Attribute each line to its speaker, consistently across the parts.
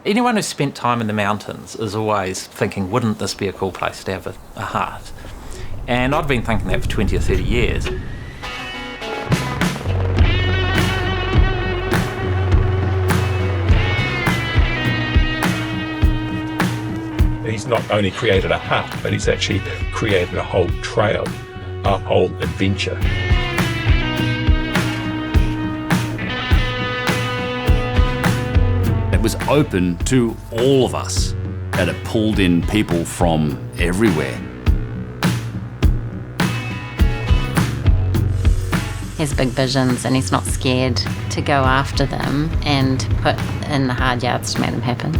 Speaker 1: Anyone who's spent time in the mountains is always thinking, wouldn't this be a cool place to have a hut? And I'd been thinking that for 20 or 30 years.
Speaker 2: He's not only created a hut, but he's actually created a whole trail, a whole adventure.
Speaker 3: It was open to all of us, and it pulled in people from everywhere.
Speaker 4: He has big visions and he's not scared to go after them and put in the hard yards to make them happen.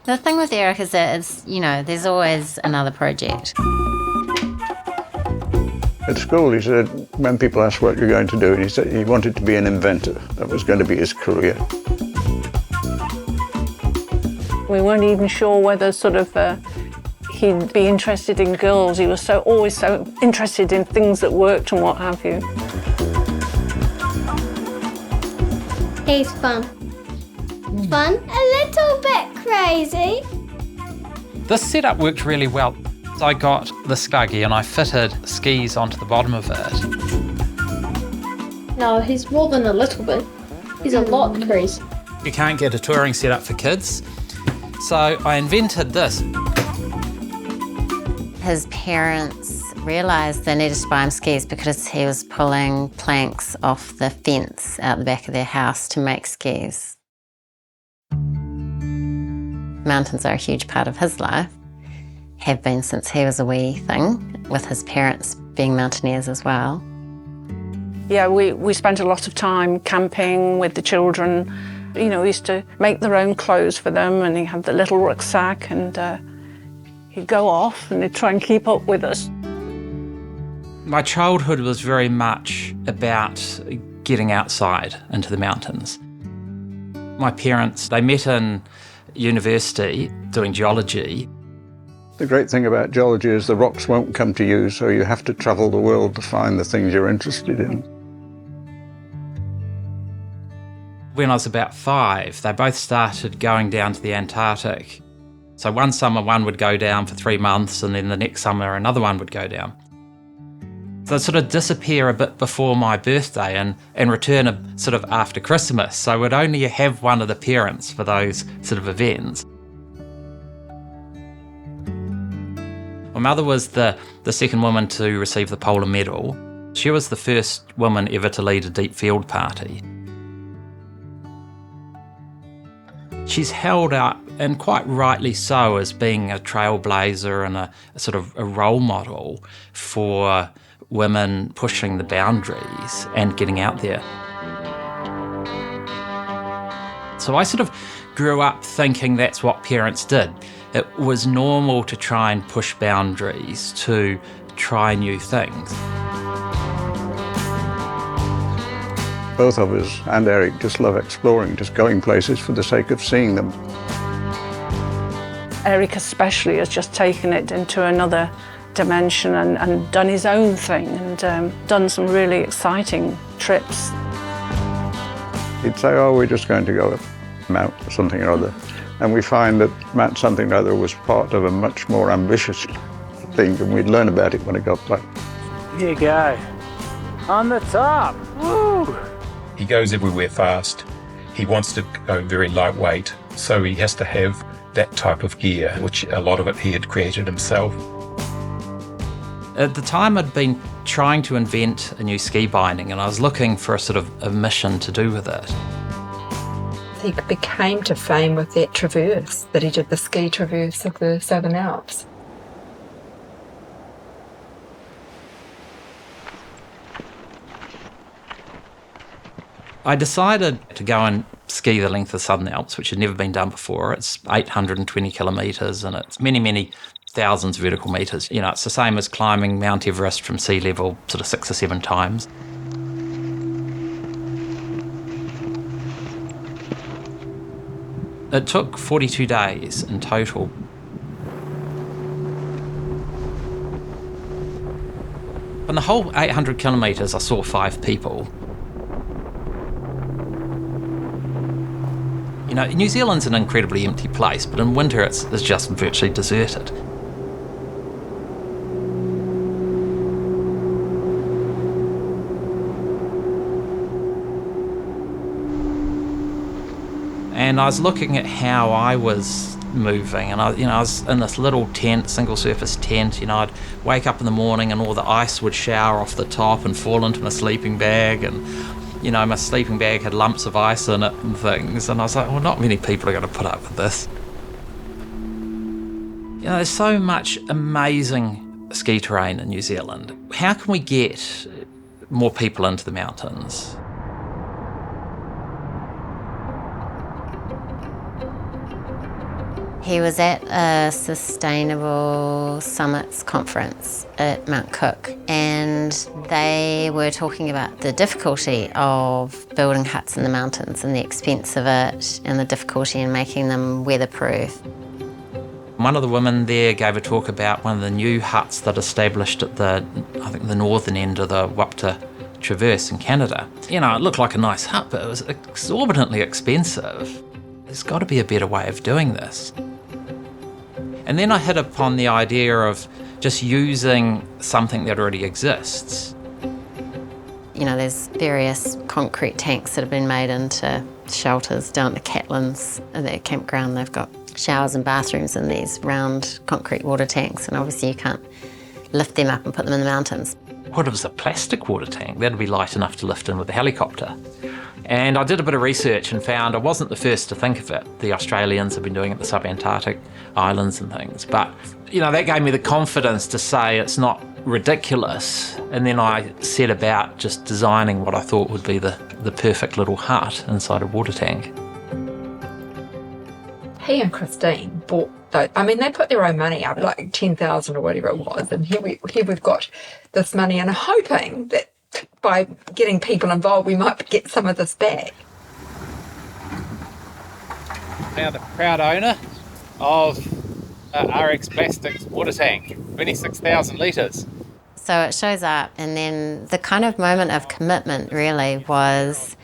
Speaker 4: The thing with Eric is that it's, there's always another project.
Speaker 5: At school, he said, when people asked what you're going to do, he said he wanted to be an inventor. That was going to be his career.
Speaker 6: We weren't even sure whether he'd be interested in girls. He was always so interested in things that worked and what have you.
Speaker 7: He's fun. Fun, a little bit crazy.
Speaker 1: This setup worked really well. I got this buggy and I fitted skis onto the bottom of it.
Speaker 7: No, he's more than a little bit. He's a lot crazy.
Speaker 1: You can't get a touring setup for kids, so I invented this.
Speaker 4: His parents realised they needed to buy him skis because he was pulling planks off the fence out the back of their house to make skis. Mountains are a huge part of his life, have been since he was a wee thing, with his parents being mountaineers as well.
Speaker 6: Yeah, we spent a lot of time camping with the children. We used to make their own clothes for them, and he had the little rucksack, and he'd go off and he'd try and keep up with us.
Speaker 1: My childhood was very much about getting outside into the mountains. My parents, they met in university doing geology.
Speaker 5: The great thing about geology is the rocks won't come to you, so you have to travel the world to find the things you're interested in.
Speaker 1: When I was about 5, they both started going down to the Antarctic. So one summer one would go down for 3 months, and then the next summer another one would go down. So they'd sort of disappear a bit before my birthday and return after Christmas. So we'd only have one of the parents for those sort of events. My mother was the second woman to receive the Polar Medal. She was the first woman ever to lead a deep field party. She's held up, and quite rightly so, as being a trailblazer and a role model for women pushing the boundaries and getting out there. So I grew up thinking that's what parents did. It was normal to try and push boundaries, to try new things.
Speaker 5: Both of us and Eric just love exploring, just going places for the sake of seeing them.
Speaker 6: Eric especially has just taken it into another dimension and done his own thing and done some really exciting trips.
Speaker 5: He'd say, we're just going to go Mount something or other. And we find that Mount something or other was part of a much more ambitious thing, and we'd learn about it when it got back.
Speaker 8: Here you go. On the top. Woo!
Speaker 2: He goes everywhere fast. He wants to go very lightweight, so he has to have that type of gear, which a lot of it he had created himself.
Speaker 1: At the time, I'd been trying to invent a new ski binding, and I was looking for a mission to do with it.
Speaker 9: He became to fame with that traverse, that he did the ski traverse of the Southern Alps.
Speaker 1: I decided to go and ski the length of the Southern Alps, which had never been done before. It's 820 kilometres and it's many, many thousands of vertical metres. It's the same as climbing Mount Everest from sea level 6 or 7 times. It took 42 days in total. On the whole 800 kilometres, I saw 5 people. You know, New Zealand's an incredibly empty place, but in winter it's just virtually deserted. And I was looking at how I was moving, and I was in this little tent, single surface tent. I'd wake up in the morning and all the ice would shower off the top and fall into my sleeping bag, and my sleeping bag had lumps of ice in it and things, and I was like, well, not many people are going to put up with this. There's so much amazing ski terrain in New Zealand. How can we get more people into the mountains?
Speaker 4: He was at a Sustainable Summits conference at Mount Cook, and they were talking about the difficulty of building huts in the mountains and the expense of it and the difficulty in making them weatherproof.
Speaker 1: One of the women there gave a talk about one of the new huts that established at the northern end of the Wapta Traverse in Canada. It looked like a nice hut, but it was exorbitantly expensive. There's got to be a better way of doing this. And then I hit upon the idea of just using something that already exists.
Speaker 4: There's various concrete tanks that have been made into shelters down at the Catlins, at their campground. They've got showers and bathrooms in these round concrete water tanks, and obviously you can't lift them up and put them in the mountains.
Speaker 1: What if it was a plastic water tank? That'd be light enough to lift in with a helicopter. And I did a bit of research and found I wasn't the first to think of it. The Australians have been doing it at the sub-Antarctic islands and things. But, that gave me the confidence to say it's not ridiculous. And then I set about just designing what I thought would be the perfect little hut inside a water tank.
Speaker 9: He and Christine bought those. They put their own money up, like 10,000 or whatever it was. And here we've got this money, and hoping that by getting people involved, we might get some of this back.
Speaker 8: Now the proud owner of RX Plastics water tank, 26,000 litres.
Speaker 4: So it shows up, and then the kind of moment of commitment really was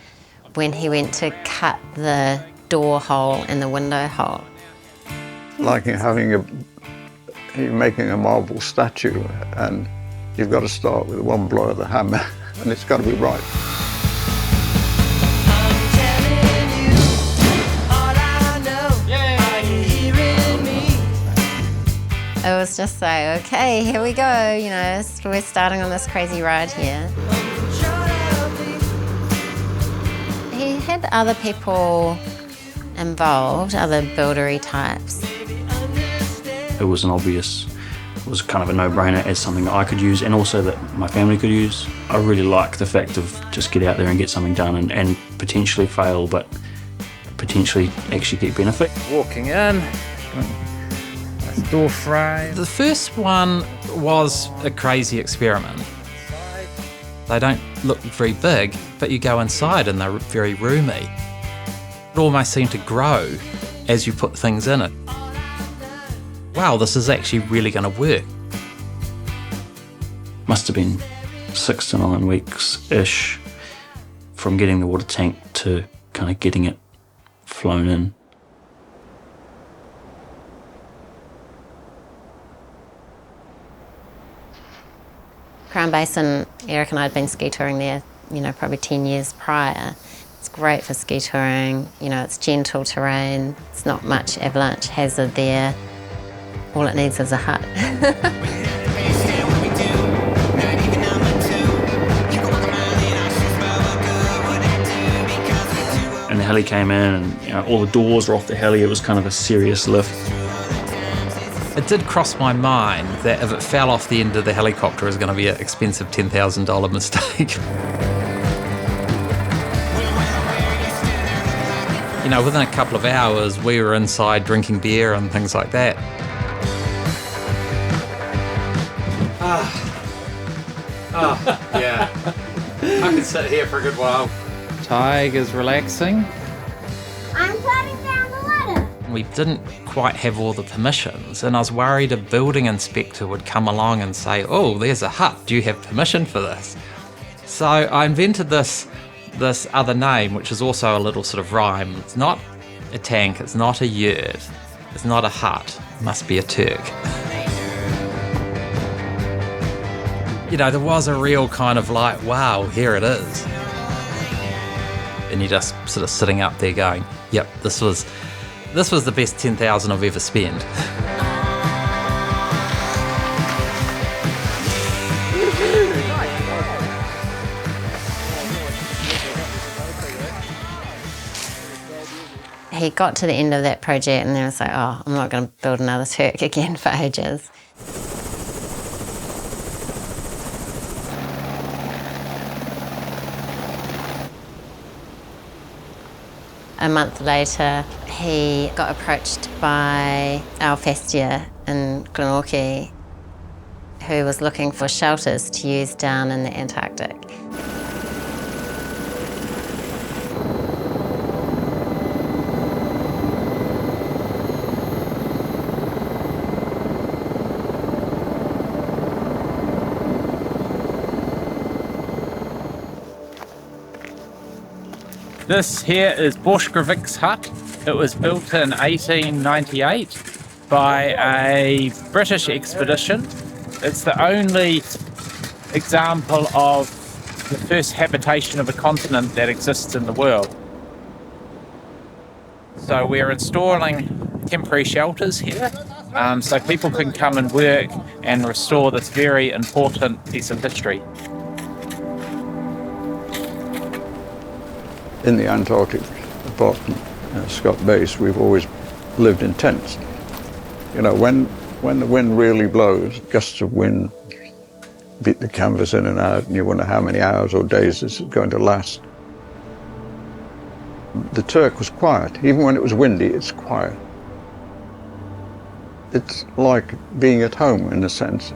Speaker 4: when he went to cut the door hole and the window hole.
Speaker 5: Like you're making a marble statue, and you've got to start with one blow of the hammer, and it's got to be right.
Speaker 4: It was just like, okay, here we go, we're starting on this crazy ride here. He had other people involved, other buildery types.
Speaker 10: It was kind of a no-brainer as something that I could use and also that my family could use. I really like the fact of just get out there and get something done and potentially fail, but potentially actually get benefit.
Speaker 8: Walking in, door frame.
Speaker 1: The first one was a crazy experiment. They don't look very big, but you go inside and they're very roomy. It almost seemed to grow as you put things in it. Wow, this is actually really going to work.
Speaker 10: Must have been 6 to 9 weeks-ish from getting the water tank to kind of getting it flown in.
Speaker 4: Crown Basin, Eric and I had been ski touring there, probably 10 years prior. It's great for ski touring, it's gentle terrain, it's not much avalanche hazard there. All it needs is a hut.
Speaker 10: And the heli came in and all the doors were off the heli. It was kind of a serious lift.
Speaker 1: It did cross my mind that if it fell off the end of the helicopter, it was going to be an expensive $10,000 mistake. Within a couple of hours, we were inside drinking beer and things like that. Yeah. I could sit here for a good while. Tiger's relaxing.
Speaker 7: I'm climbing down the ladder.
Speaker 1: We didn't quite have all the permissions, and I was worried a building inspector would come along and say, oh, there's a hut, do you have permission for this? So I invented this other name, which is also a little sort of rhyme. It's not a tank, it's not a yurt, it's not a hut, it must be a Turk. You know, there was a real kind of like, wow, here it is. And you're just sort of sitting up there going, yep, this was the best 10,000 I've ever spent.
Speaker 4: He got to the end of that project and then was like, oh, I'm not going to build another Turk again for ages. A month later, he got approached by our Festia in Glenorchy, who was looking for shelters to use down in the Antarctic.
Speaker 8: This here is Borshkovik's hut. It was built in 1898 by a British expedition. It's the only example of the first habitation of a continent that exists in the world. So we're installing temporary shelters here, so people can come and work and restore this very important piece of history.
Speaker 5: In the Antarctic, apart from Scott Base, we've always lived in tents. You know, when the wind really blows, gusts of wind beat the canvas in and out, and you wonder how many hours or days this is going to last. The Turk was quiet. Even when it was windy, it's quiet. It's like being at home in a sense.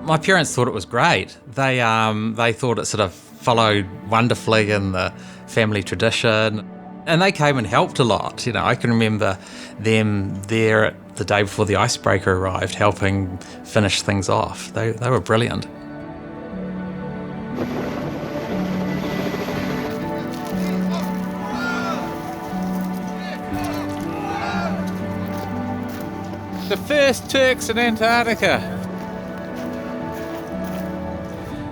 Speaker 1: My parents thought it was great. They thought it sort of followed wonderfully in the family tradition, and they came and helped a lot. You know, I can remember them there the day before the icebreaker arrived, helping finish things off. They were brilliant.
Speaker 8: The first Turks in Antarctica.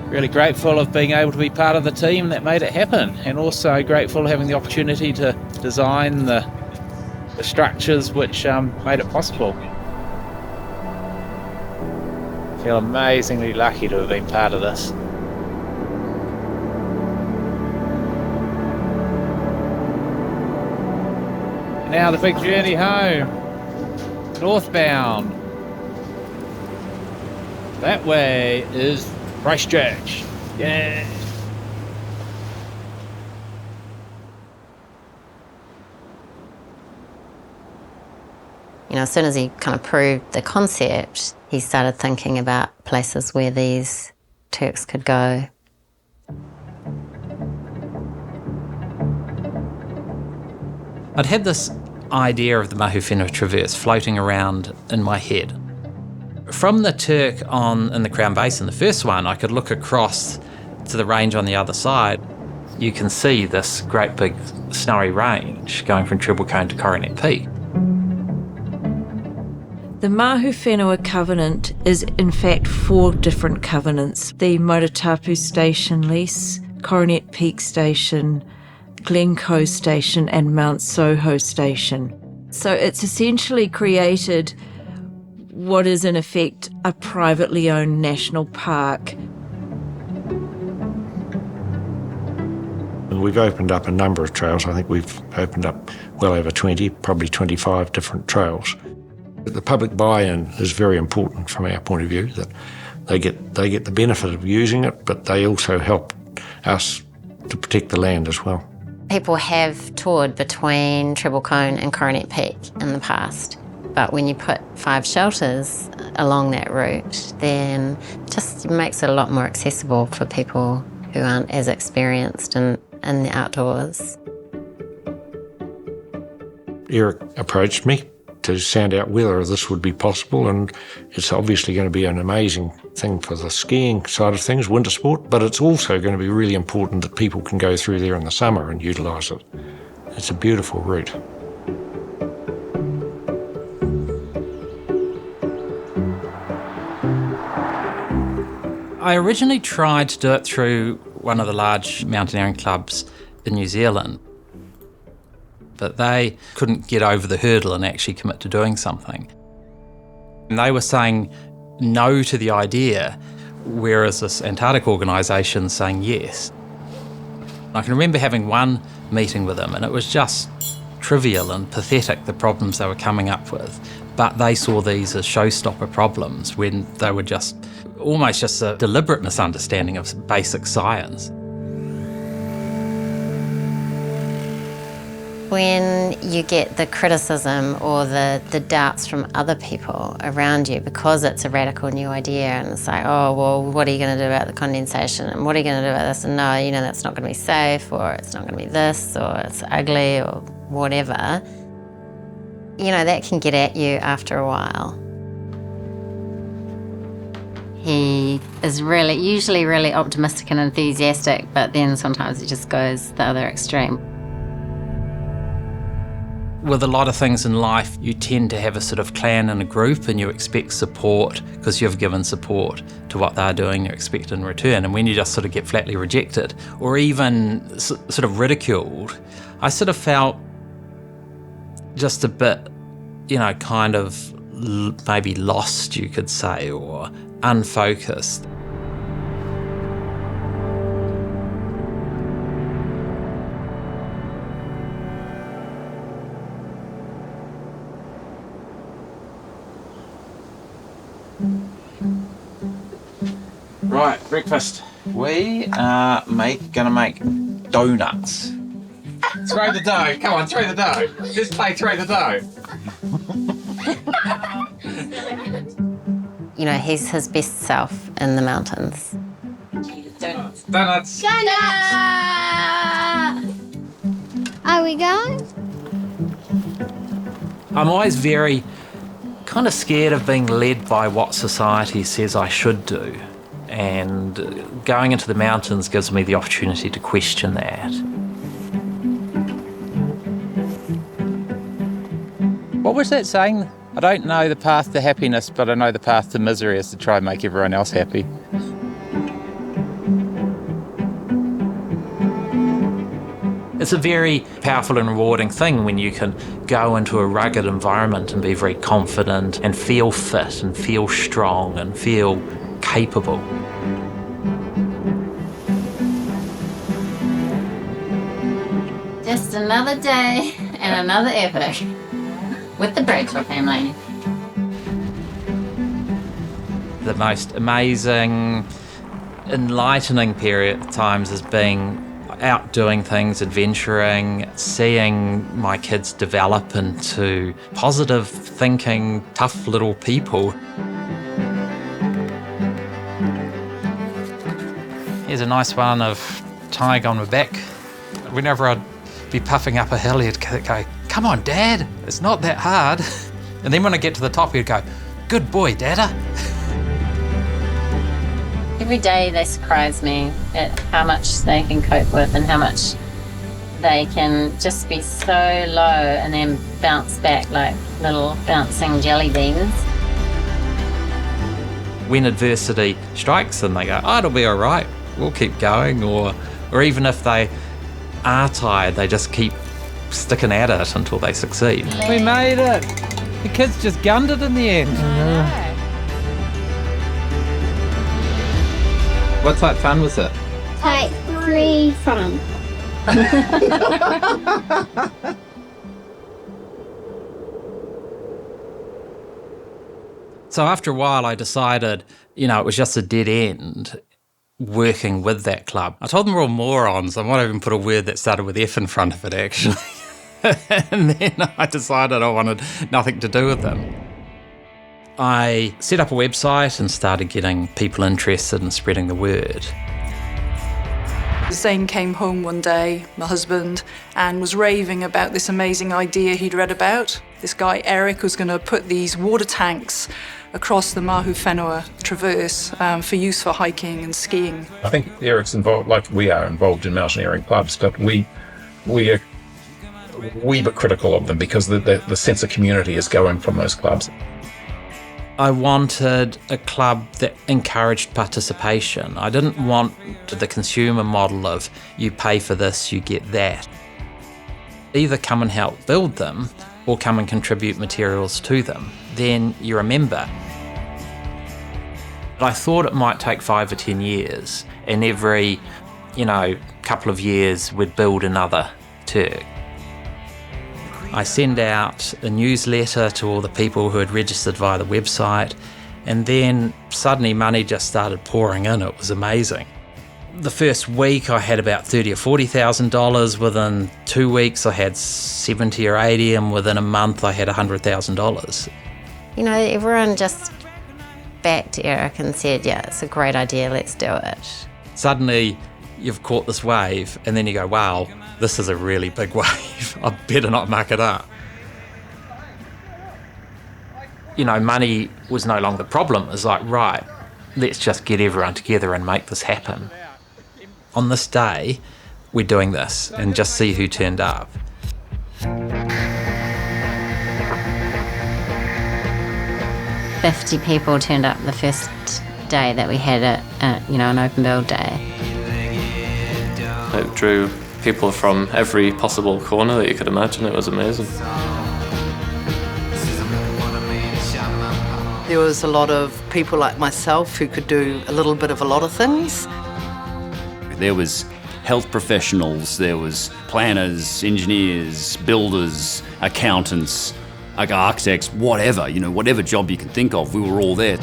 Speaker 8: Really grateful of being able to be part of the team that made it happen, and also grateful having the opportunity to design the structures which made it possible. I feel amazingly lucky to have been part of this. Now the big journey home, northbound. That way is Christchurch. Yeah.
Speaker 4: You know, as soon as he kind of proved the concept, he started thinking about places where these Turks could go.
Speaker 1: I'd had this idea of the Mahuwhenua Traverse floating around in my head. From the Turk in the Crown Basin, the first one, I could look across to the range on the other side. You can see this great big snowy range going from Treble Cone to Coronet Peak.
Speaker 11: The Mahuwhenua Covenant is in fact 4 different covenants. The Motatapu Station lease, Coronet Peak Station, Glencoe Station and Mount Soho Station. So it's essentially created what is in effect a privately owned national park.
Speaker 12: And we've opened up a number of trails. I think we've opened up well over 20, probably 25 different trails. The public buy-in is very important from our point of view, that they get the benefit of using it, but they also help us to protect the land as well.
Speaker 4: People have toured between Treble Cone and Coronet Peak in the past. But when you put 5 shelters along that route, then it just makes it a lot more accessible for people who aren't as experienced in the outdoors.
Speaker 12: Eric approached me to sound out whether this would be possible, and it's obviously going to be an amazing thing for the skiing side of things, winter sport, but it's also going to be really important that people can go through there in the summer and utilise it. It's a beautiful route.
Speaker 1: I originally tried to do it through one of the large mountaineering clubs in New Zealand, but they couldn't get over the hurdle and actually commit to doing something. And they were saying no to the idea, whereas this Antarctic organisation saying yes. I can remember having one meeting with them, and it was just trivial and pathetic, the problems they were coming up with. But they saw these as showstopper problems when they were just almost just a deliberate misunderstanding of basic science.
Speaker 4: When you get the criticism or the doubts from other people around you because it's a radical new idea, and it's like, oh, well, what are you going to do about the condensation, and what are you going to do about this, and no, that's not going to be safe, or it's not going to be this, or it's ugly, or whatever, that can get at you after a while. He is usually really optimistic and enthusiastic, but then sometimes it just goes the other extreme.
Speaker 1: With a lot of things in life, you tend to have a sort of clan and a group, and you expect support because you've given support to what they're doing, you expect in return. And when you just sort of get flatly rejected or even sort of ridiculed, I sort of felt just a bit, kind of maybe lost, you could say, or unfocused.
Speaker 13: Right, breakfast. We are gonna make donuts. Throw the dough. Come on, throw the dough. Just play throw the dough.
Speaker 4: He's his best self in the mountains.
Speaker 13: Donuts. Donuts.
Speaker 7: Are we going?
Speaker 1: I'm always very kind of scared of being led by what society says I should do. And going into the mountains gives me the opportunity to question that.
Speaker 8: What was that saying? I don't know the path to happiness, but I know the path to misery is to try and make everyone else happy.
Speaker 1: It's a very powerful and rewarding thing when you can go into a rugged environment and be very confident and feel fit and feel strong and feel capable.
Speaker 4: Just another day and another epic with the Bradshaw family.
Speaker 1: The most amazing, enlightening period at times is being out doing things, adventuring, seeing my kids develop into positive thinking, tough little people. Here's a nice one of Tiger on my back. Whenever I'd be puffing up a hill, he'd go, "Come on, Dad, it's not that hard." And then when I get to the top, he'd go, "Good boy, Dada."
Speaker 4: Every day they surprise me at how much they can cope with and how much they can just be so low and then bounce back like little bouncing jelly beans.
Speaker 1: When adversity strikes them, they go, "Oh, it'll be all right, we'll keep going," or even if they are tired, they just keep sticking at it until they succeed.
Speaker 8: We made it! The kids just gunned it in the end.
Speaker 13: What type fun was it?
Speaker 7: Type 3 fun.
Speaker 1: So after a while, I decided, it was just a dead end working with that club. I told them we're all morons. I might even put a word that started with F in front of it, actually. And then I decided I wanted nothing to do with them. I set up a website and started getting people interested in spreading the word.
Speaker 14: Zane came home one day, my husband, and was raving about this amazing idea he'd read about. This guy, Eric, was going to put these water tanks across the Mahu Whenua Traverse for use for hiking and skiing.
Speaker 2: I think Eric's involved, like we are involved in mountaineering clubs, but we are wee bit critical of them because the sense of community is going from those clubs.
Speaker 1: I wanted a club that encouraged participation. I didn't want the consumer model of you pay for this, you get that. Either come and help build them or come and contribute materials to them. Then you're a member. I thought it might take 5 or 10 years, and every, couple of years we'd build another Turk. I send out a newsletter to all the people who had registered via the website, and then suddenly money just started pouring in. It was amazing. The first week I had about $30,000 or $40,000. Within 2 weeks I had 70 or 80, and within a month I had $100,000.
Speaker 4: Everyone just backed Eric and said, yeah, it's a great idea, let's do it.
Speaker 1: Suddenly you've caught this wave, and then you go, wow, this is a really big wave. I better not muck it up. Money was no longer the problem. It was like, right, let's just get everyone together and make this happen. On this day, we're doing this and just see who turned up.
Speaker 4: "50 people turned up the first day that we had an open build day.
Speaker 15: It drew people from every possible corner that you could imagine. It was amazing.
Speaker 16: There was a lot of people like myself who could do a little bit of a lot of things.
Speaker 3: There was health professionals, there was planners, engineers, builders, accountants, architects, whatever, whatever job you can think of, we were all there.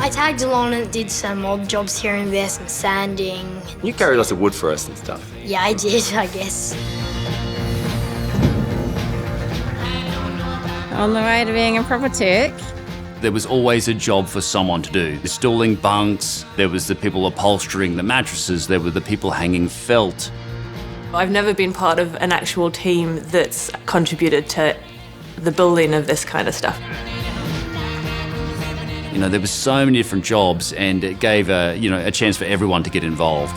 Speaker 7: I tagged along and did some odd jobs here and there, some sanding.
Speaker 15: You carried lots of wood for us and stuff.
Speaker 7: Yeah, I did, I guess.
Speaker 4: On the way to being a proper Turk.
Speaker 3: There was always a job for someone to do. Installing bunks, there was the people upholstering the mattresses, there were the people hanging felt.
Speaker 17: I've never been part of an actual team that's contributed to the building of this kind of stuff.
Speaker 3: There were so many different jobs, and it gave a chance for everyone to get involved.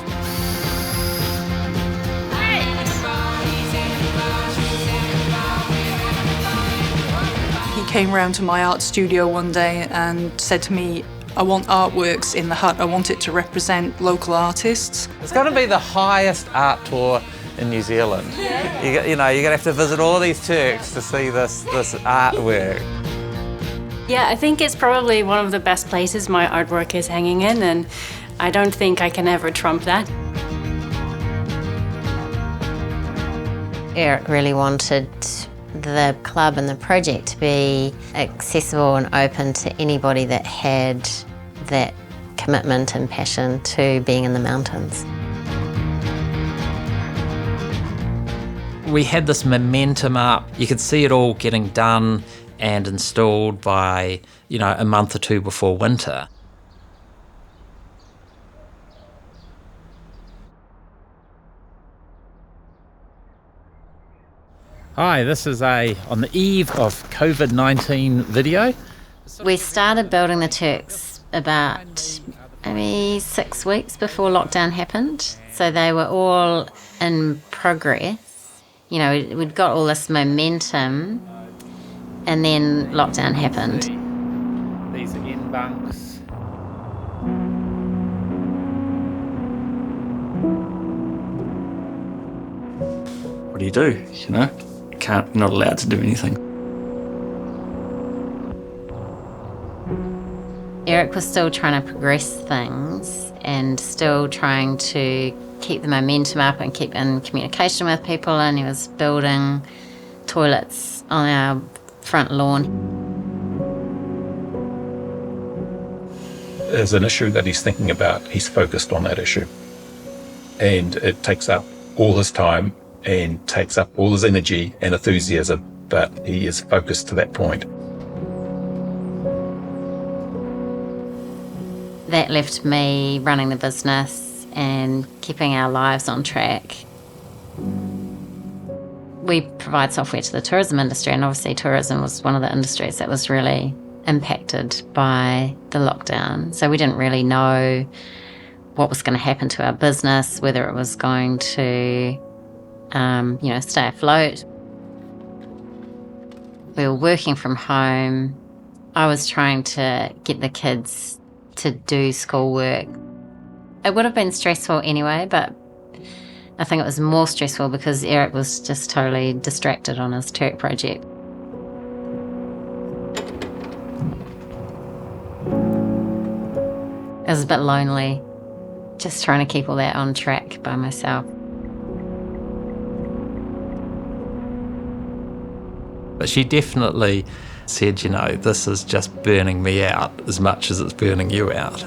Speaker 14: He came round to my art studio one day and said to me, I want artworks in the hut. I want it to represent local artists.
Speaker 13: It's going to be the highest art tour in New Zealand. You're going to have to visit all these Turks to see this artwork.
Speaker 18: Yeah, I think it's probably one of the best places my artwork is hanging in, and I don't think I can ever trump that.
Speaker 4: Eric really wanted the club and the project to be accessible and open to anybody that had that commitment and passion to being in the mountains.
Speaker 1: We had this momentum up. You could see it all getting done and installed by, a month or two before winter.
Speaker 8: Hi, this is on the eve of COVID-19 video.
Speaker 4: We started building the Turks about maybe 6 weeks before lockdown happened. So they were all in progress. We'd got all this momentum, and then lockdown happened.
Speaker 8: These are in bunks.
Speaker 10: What do you do? You're not allowed to do anything.
Speaker 4: Eric was still trying to progress things and still trying to keep the momentum up and keep in communication with people, and he was building toilets on our front lawn.
Speaker 2: There's an issue that he's thinking about. He's focused on that issue. And it takes up all his time and takes up all his energy and enthusiasm, but he is focused to that point.
Speaker 4: That left me running the business and keeping our lives on track. We provide software to the tourism industry, and obviously tourism was one of the industries that was really impacted by the lockdown. So we didn't really know what was going to happen to our business, whether it was going to, stay afloat. We were working from home. I was trying to get the kids to do schoolwork. It would have been stressful anyway, but I think it was more stressful because Eric was just totally distracted on his Turk project. It was a bit lonely, just trying to keep all that on track by myself.
Speaker 1: But she definitely said, this is just burning me out as much as it's burning you out.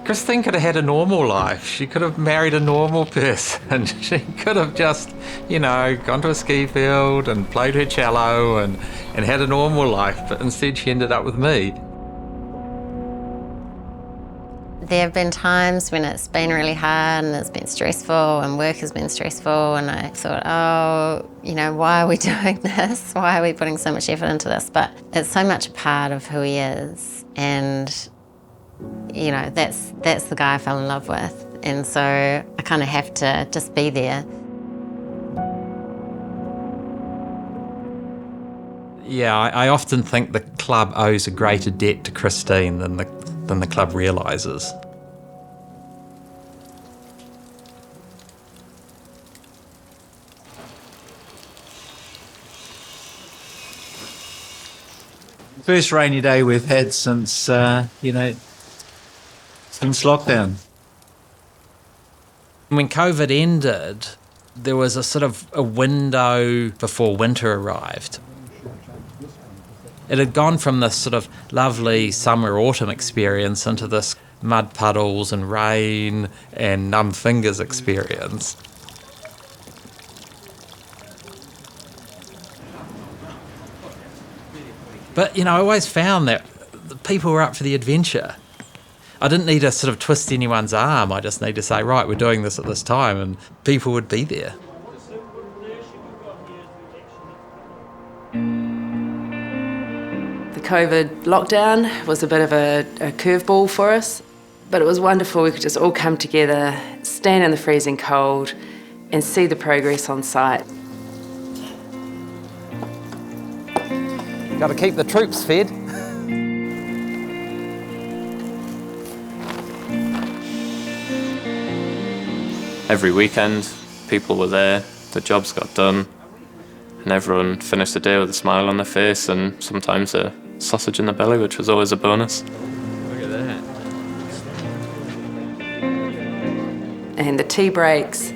Speaker 1: Christine could have had a normal life. She could have married a normal person. She could have just, gone to a ski field and played her cello and had a normal life. But instead she ended up with me.
Speaker 4: There have been times when it's been really hard and it's been stressful and work has been stressful, and I thought, why are we doing this? Why are we putting so much effort into this? But it's so much a part of who he is, and that's the guy I fell in love with, and so I kind of have to just be there.
Speaker 1: Yeah, I often think the club owes a greater debt to Christine than the club realises.
Speaker 19: First rainy day we've had since, since lockdown.
Speaker 1: When COVID ended, there was a sort of a window before winter arrived. It had gone from this sort of lovely summer-autumn experience into this mud puddles and rain and numb fingers experience. But, I always found that people were up for the adventure. I didn't need to sort of twist anyone's arm. I just need to say, right, we're doing this at this time, and people would be there.
Speaker 20: The COVID lockdown was a bit of a curveball for us, but it was wonderful. We could just all come together, stand in the freezing cold, and see the progress on site.
Speaker 1: Got to keep the troops fed.
Speaker 15: Every weekend, people were there, the jobs got done, and everyone finished the day with a smile on their face and sometimes a sausage in the belly, which was always a bonus.
Speaker 19: Look at that.
Speaker 20: And the tea breaks,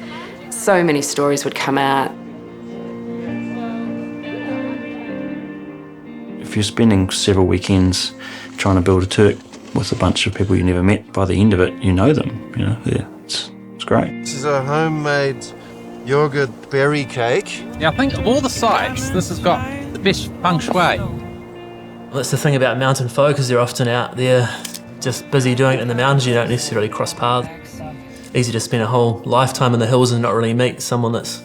Speaker 20: so many stories would come out.
Speaker 10: If you're spending several weekends trying to build a Turk with a bunch of people you never met, by the end of it, you know them. It's great.
Speaker 21: This is a homemade yogurt berry cake.
Speaker 8: Yeah, I think of all the sites, this has got the best feng shui.
Speaker 22: Well, that's the thing about mountain folk, is they're often out there just busy doing it in the mountains. You don't necessarily cross paths. Easy to spend a whole lifetime in the hills and not really meet someone that's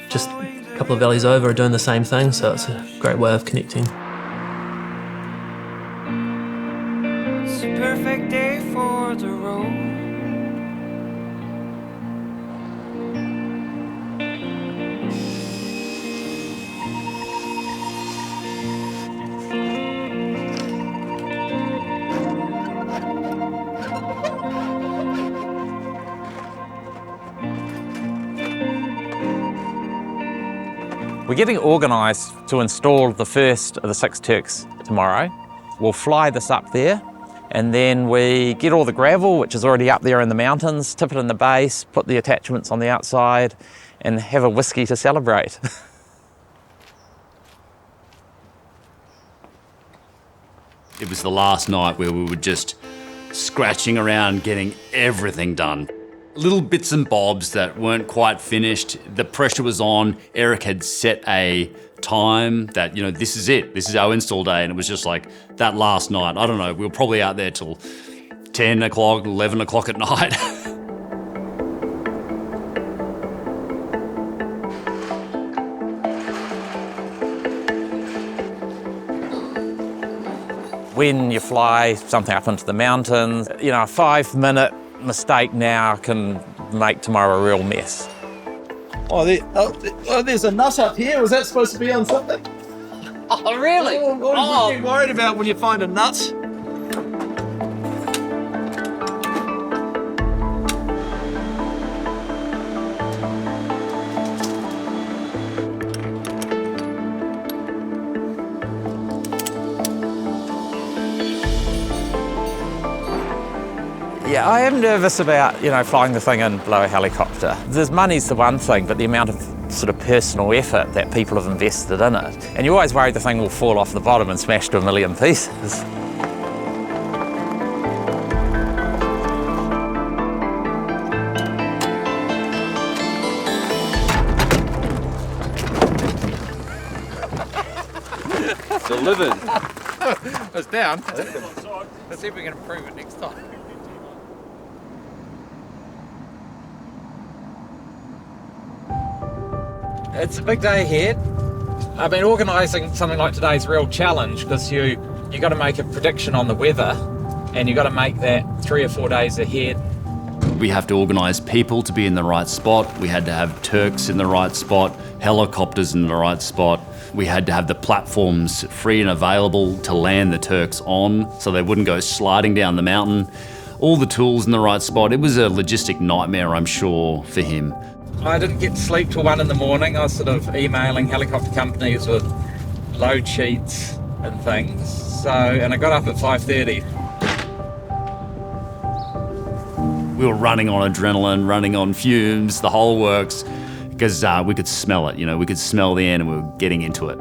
Speaker 22: just a couple of valleys over doing the same thing, so it's a great way of connecting.
Speaker 23: It's a perfect day for the road.
Speaker 13: We're getting organised to install the first of the 6 Turks tomorrow. We'll fly this up there, and then we get all the gravel, which is already up there in the mountains, tip it in the base, put the attachments on the outside, and have a whiskey to celebrate.
Speaker 3: It was the last night where we were just scratching around getting everything done. little bits and bobs that weren't quite finished. The pressure was on. Eric had set a time that, this is it. This is our install day. And it was just like that last night. I don't know. We were probably out there till 10 o'clock, 11 o'clock at night.
Speaker 13: When you fly something up into the mountains, a 5-minute mistake now can make tomorrow a real mess.
Speaker 19: There's a nut up here. Was that supposed to be on something?
Speaker 3: Oh, really?
Speaker 19: What are you worried about when you find a nut?
Speaker 13: Yeah, I am nervous about, flying the thing in below a helicopter. Money's the one thing, but the amount of sort of personal effort that people have invested in it. And you're always worried the thing will fall off the bottom and smash to a million pieces.
Speaker 3: Delivered.
Speaker 13: It's down. Let's see if we can improve it next time. It's a big day ahead. I mean, organising something like today is a real challenge because you got to make a prediction on the weather and you got to make that 3 or 4 days ahead.
Speaker 3: We have to organise people to be in the right spot. We had to have Turks in the right spot, helicopters in the right spot. We had to have the platforms free and available to land the Turks on so they wouldn't go sliding down the mountain. All the tools in the right spot. It was a logistic nightmare, I'm sure, for him.
Speaker 13: I didn't get to sleep till 1 in the morning. I was sort of emailing helicopter companies with load sheets and things. And I got up at 5:30.
Speaker 3: We were running on adrenaline, running on fumes, the whole works, because we could smell it, we could smell the end and we were getting into it.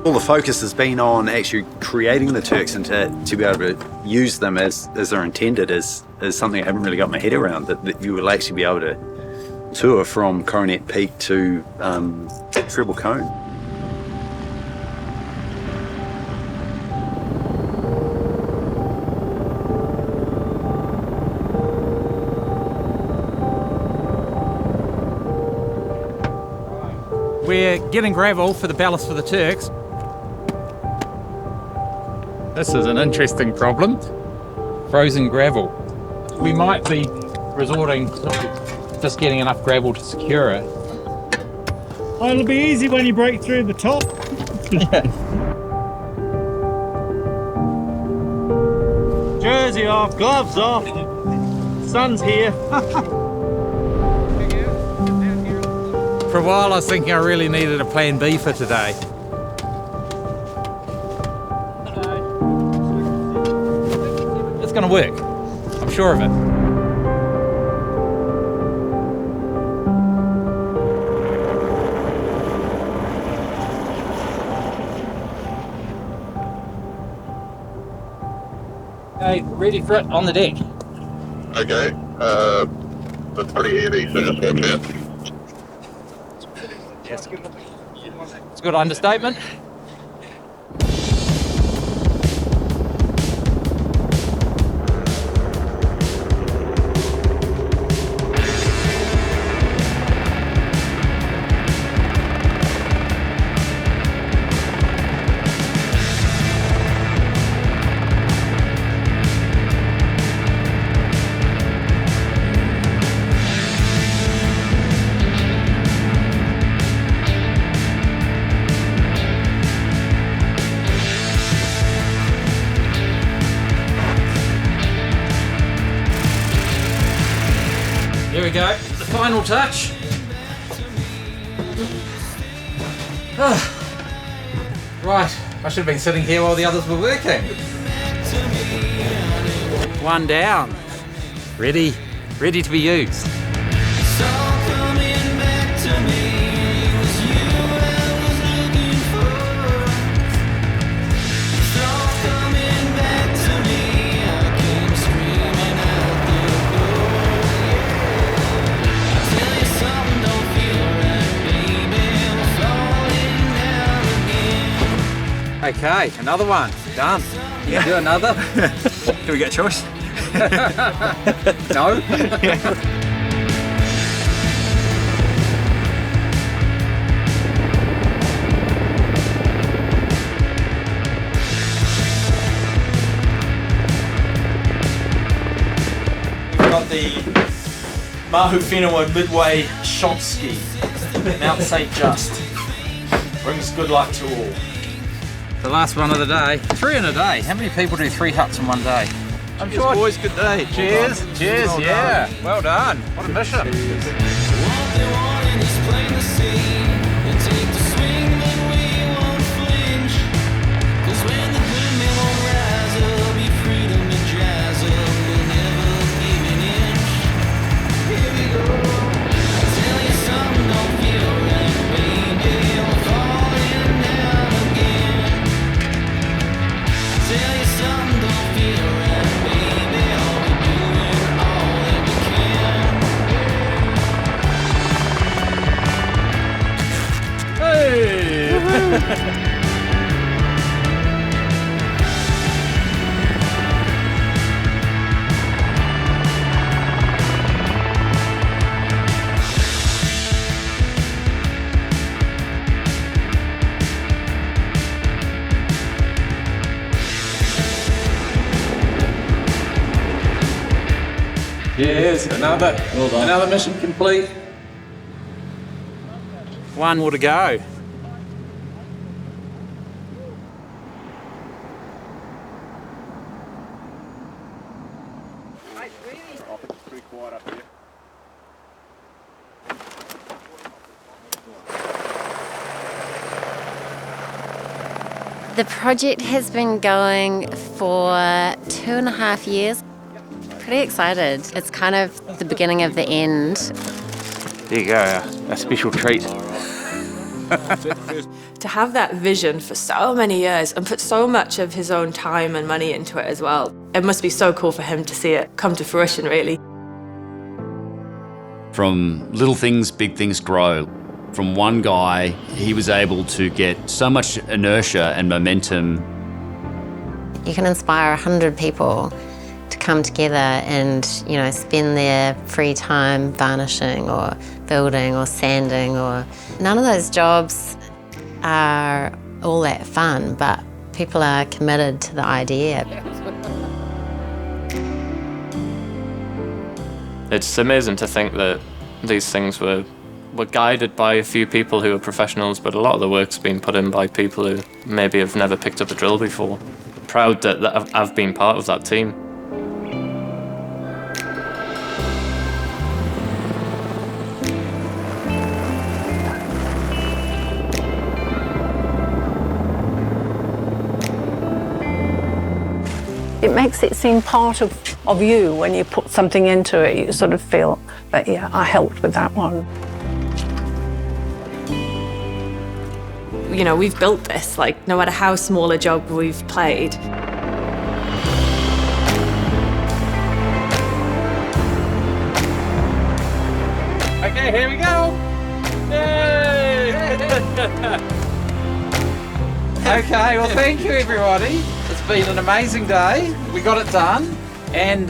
Speaker 5: All the focus has been on actually creating the Turks, and to be able to use them as they're intended is something I haven't really got my head around, that you will actually be able to tour from Coronet Peak to Treble Cone.
Speaker 13: We're getting gravel for the ballast for the Turks. This is an interesting problem. Frozen gravel. We might be resorting to just getting enough gravel to secure it.
Speaker 6: Oh, it'll be easy when you break through the top. Jersey off, gloves off. Sun's here.
Speaker 13: For a while I was thinking I really needed a plan B for today. It's going to work. I'm sure of it. Okay, ready for it on the deck.
Speaker 9: Okay, that's pretty heavy, so just watch out.
Speaker 13: Yes. It's a good understatement. Here we go, the final touch. Right, I should have been sitting here while the others were working. One down. Ready to be used. Okay, another one. Done. You can do another?
Speaker 11: Do we get a choice?
Speaker 13: No.
Speaker 11: Got the Mahu Whenua Midway Shot Ski, Mount St. Just. Brings good luck to all.
Speaker 13: The last one of the day. 3 in a day. How many people do 3 huts in one day?
Speaker 11: I'm sure. Boys, good day.
Speaker 13: Cheers.
Speaker 11: Well
Speaker 13: Cheers,
Speaker 11: well
Speaker 13: yeah.
Speaker 11: Done.
Speaker 13: Well done. What a mission.
Speaker 11: Yes, another mission complete.
Speaker 13: 1 more to go.
Speaker 4: The project has been going for 2.5 years. Pretty excited. It's kind of the beginning of the end.
Speaker 11: There you go, a special treat.
Speaker 17: To have that vision for so many years and put so much of his own time and money into it as well, it must be so cool for him to see it come to fruition, really.
Speaker 3: From little things, big things grow. From one guy, he was able to get so much inertia and momentum.
Speaker 4: You can inspire 100 people to come together and, you know, spend their free time varnishing or building or sanding, or none of those jobs are all that fun, but people are committed to the idea.
Speaker 15: It's amazing to think that these things were guided by a few people who are professionals, but a lot of the work's been put in by people who maybe have never picked up a drill before. Proud that I've been part of that team.
Speaker 12: It makes it seem part of you when you put something into it. You sort of feel that, yeah, I helped with that one.
Speaker 17: You know, we've built this, like, no matter how small a job we've played.
Speaker 13: Okay, here we go. Yay! Okay, well, thank you, everybody. It's been an amazing day. We got it done. And,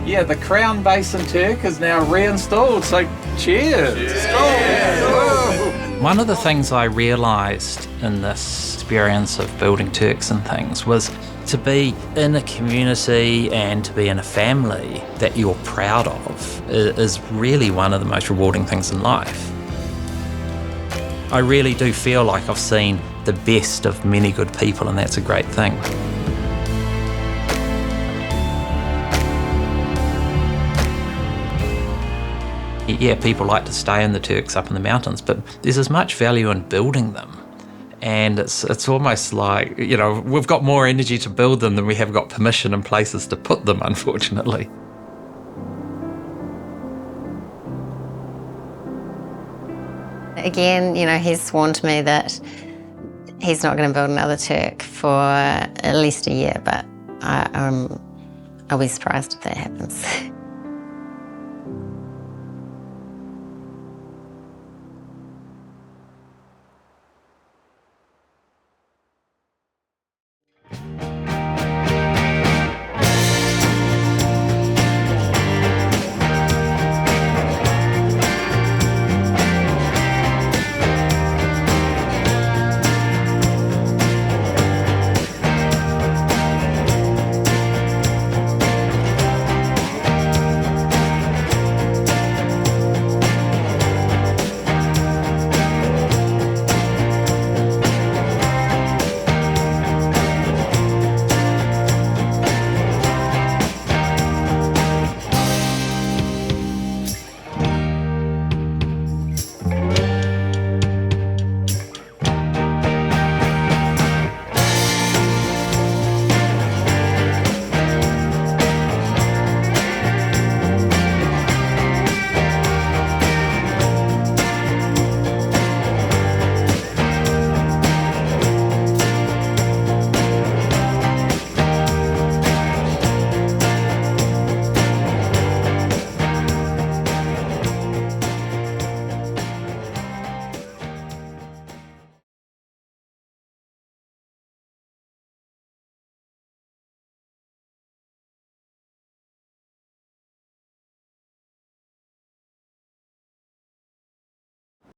Speaker 13: yeah, the Crown Basin Turk is now reinstalled, so cheers.
Speaker 1: One of the things I realised in this experience of building Turks and things was to be in a community and to be in a family that you're proud of is really one of the most rewarding things in life. I really do feel like I've seen the best of many good people, and that's a great thing. Yeah, people like to stay in the Turks up in the mountains, but there's as much value in building them. And it's almost like, you know, we've got more energy to build them than we have got permission and places to put them, unfortunately.
Speaker 4: Again, you know, he's sworn to me that he's not going to build another Turk for at least a year, but I'll be surprised if that happens.